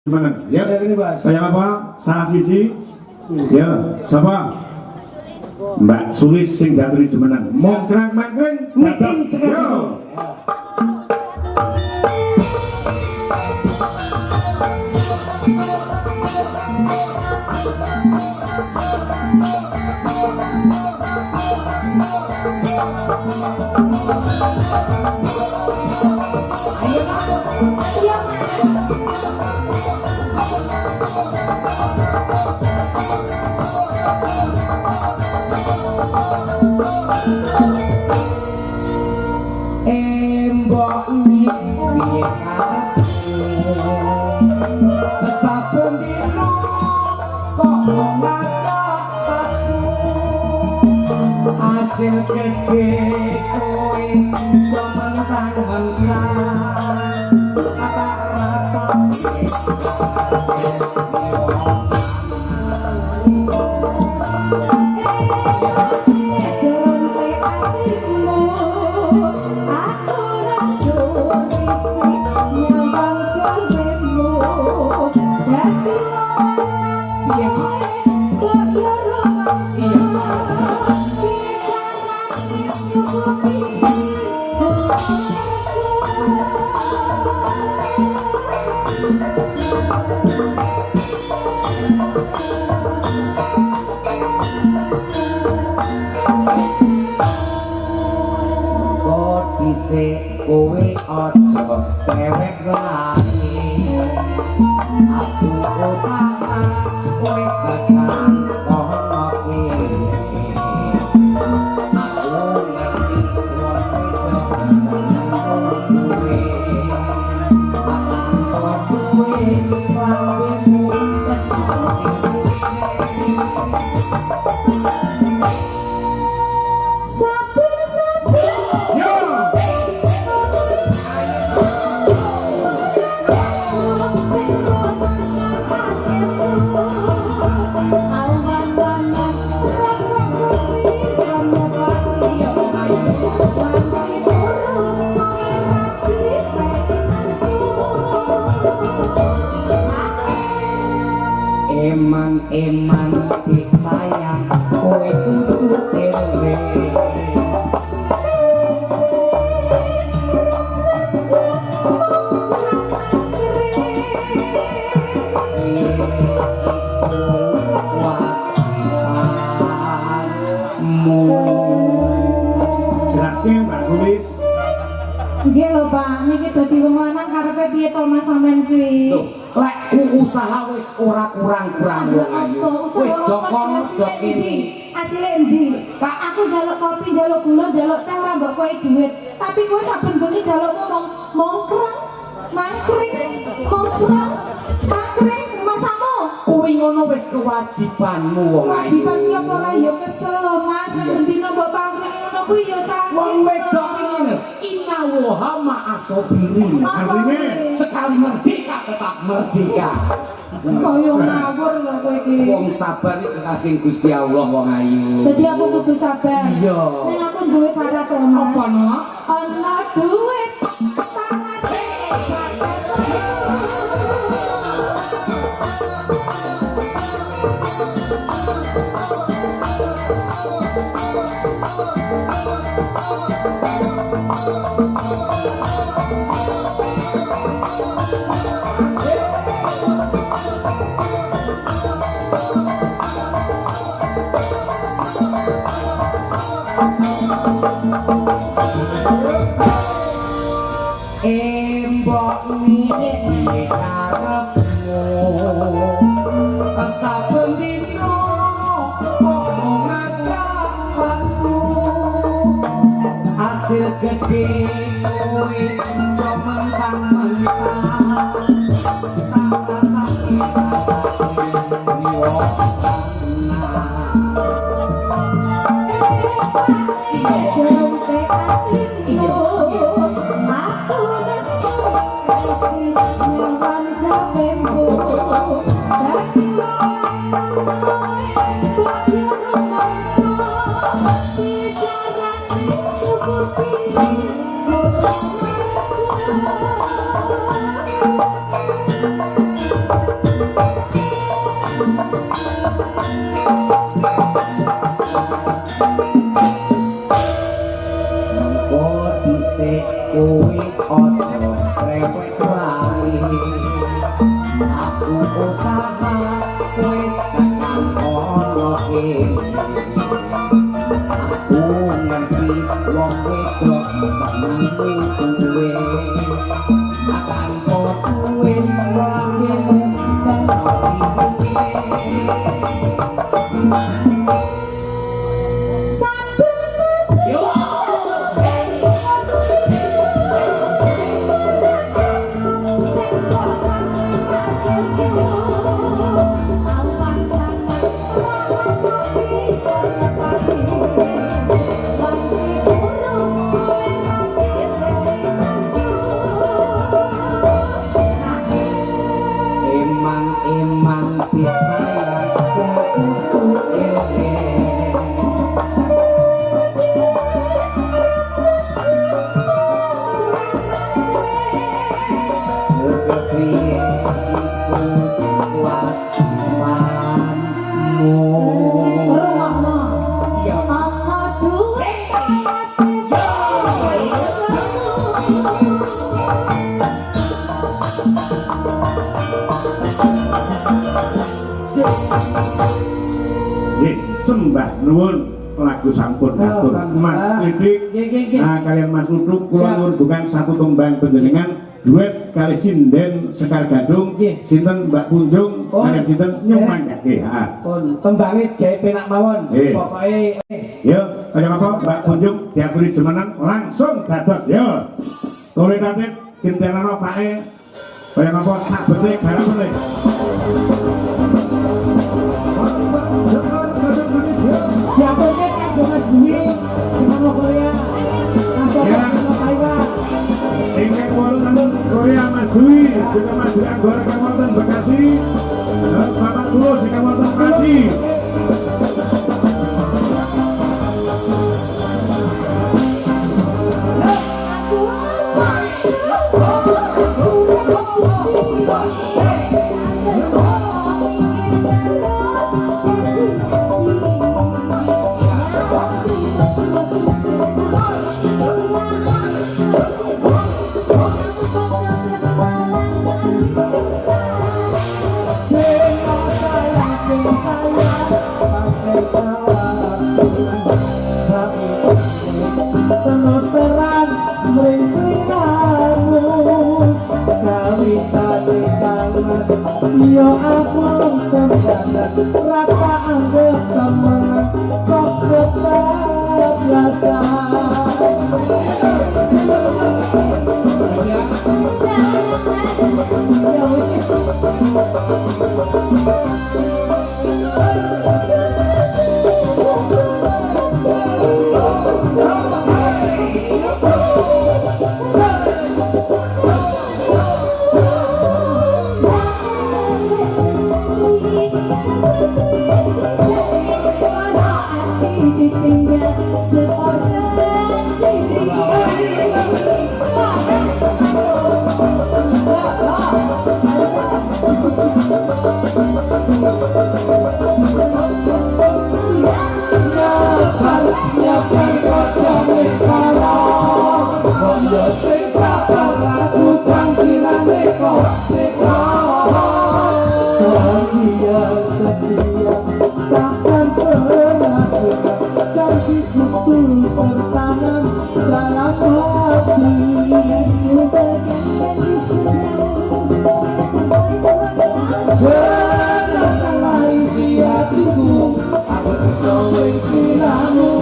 Gimana? Ya, ini Mas. saya apa? Salah siji. Ya, siapa? Mbak Sulis sing daturi jemenan. Mongkrang-mangkring Meeting sekali. Yo. Embok piye karepmu saben dina kok ngajak aku hasil gede kowe jaman tangan kata rasa kowe aja dewek lagi aku usaha kowe tekan kono kene aku ngerti kowe duwe akan kowe lambemu eman dik sayang kowe kudu dhewe Jelasnya Mbak Sulis. Nggih lho Pak, niki dadi wong lanang karepe piye to Mas sampean kuwi? lek usaha wis ora kurang-kurang wong ayu wis jokono jok ini asile endi? Pak aku njaluk kopi, njaluk gula, njaluk teh ora mbok kowe dhuwit. Tapi kowe saben bengi njaluk ngomong mongkrang, mangkring, mongkrang, mangkring, masamu. kuwi ngono wis kewajibanmu wong ayu Kewajiban ki apa ora ya kesel lho Mas, nek bendina mbok pangkring ngono kuwi ya sakit. wong wedok iki ngene inna woha ma'asobirin Artinya sekali merdeka tetap merdeka Kaya ngawur lho kowe iki. wong sabar iki kekasih Gusti Allah wong ayu Dadi aku kudu sabar. Iya. Ning aku duwe syarat lho Mas. apa no Ana duit embok piye karepmu saben dina kok ngajak aku hasil gede kowe jaman tangan aku usaha wis tekan ono aku ngerti wong wedok senengmu duwe akan kowe wangimu dan emang bisa sembah nuwun lagu sampun atur Mas Didik kalian Mas Ludruk kula nuwun bukan satu tumbang panjenengan duet kali sinden Sekar Gadung sinten Mbak Punjung kalian sinten Nyuman nggih pun tembange gawe penak mawon pokoke yo kaya apa Mbak Punjung diaturi jemenan langsung dados yo tole tatit kintenana pake kaya apa sabete garapane diaturke kanggo Mas Dwi Simono Korea Mas Taiwan singkat wonten Korea Mas Dwi juga Mas Dwi Anggora Kabupaten Bekasi Bapak Tulus di Kabupaten Pati terus terang mengsingamu kawitane kangmas yo aku sembadan rata anggap temenan kok kebablasan takkan pernah janjiku tulus bertanam dalam hati benarkanlah isi hatiku aku bisa mengkiramu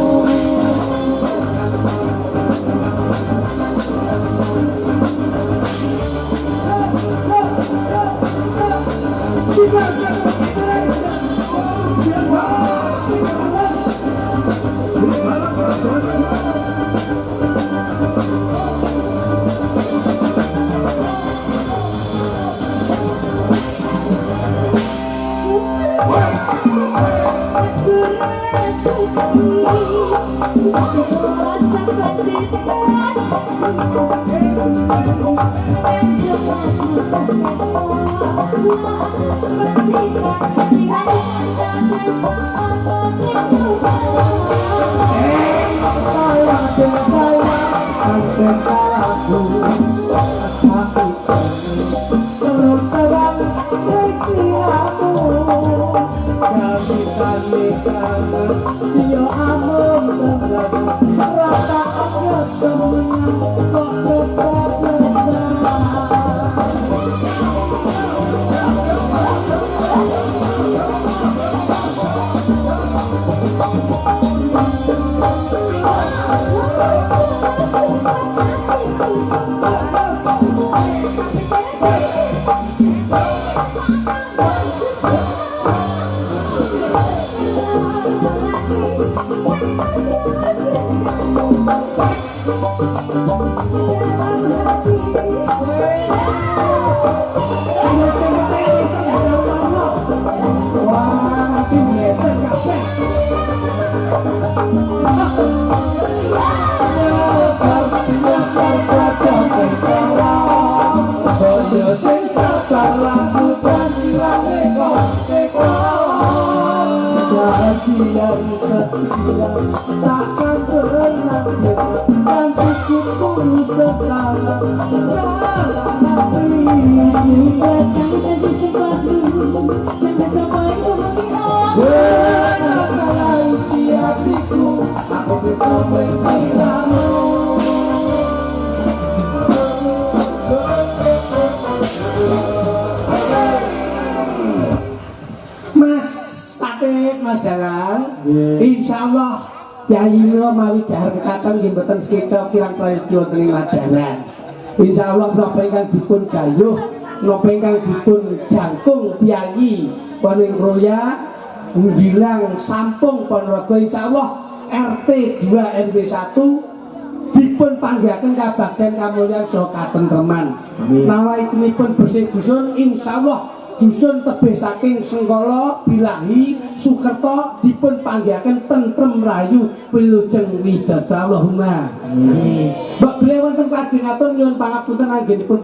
terus terang kangen yo amung seneng rata ketemenan kok tetap yang setia takkan pernah hilang dan cukup tulus sekarang dalam hati benarkah isi hatiku aku bisa mencintaimu. Mas Dalang, insyaallah Yayino mawi dahar kekatan nggih mboten sekeca kirang prayoga teng ladanan. Insyaallah menapa ingkang dipun gayuh, menapa ingkang dipun jangkung piyayi paning roya ngilang sampung Ponorogo insyaallah RT 2 RW 1 dipun panggihaken kabagyan kamulyan saha katentreman. Nawaipun bersih dusun insyaallah dusun tebih saking Sengkala Bilahi Sukerto dipun panggihaken tentrem rayu wilujeng widodari Allahumma amin. Mbok beliau wonten kagem nyuwun pangapunten anggenipun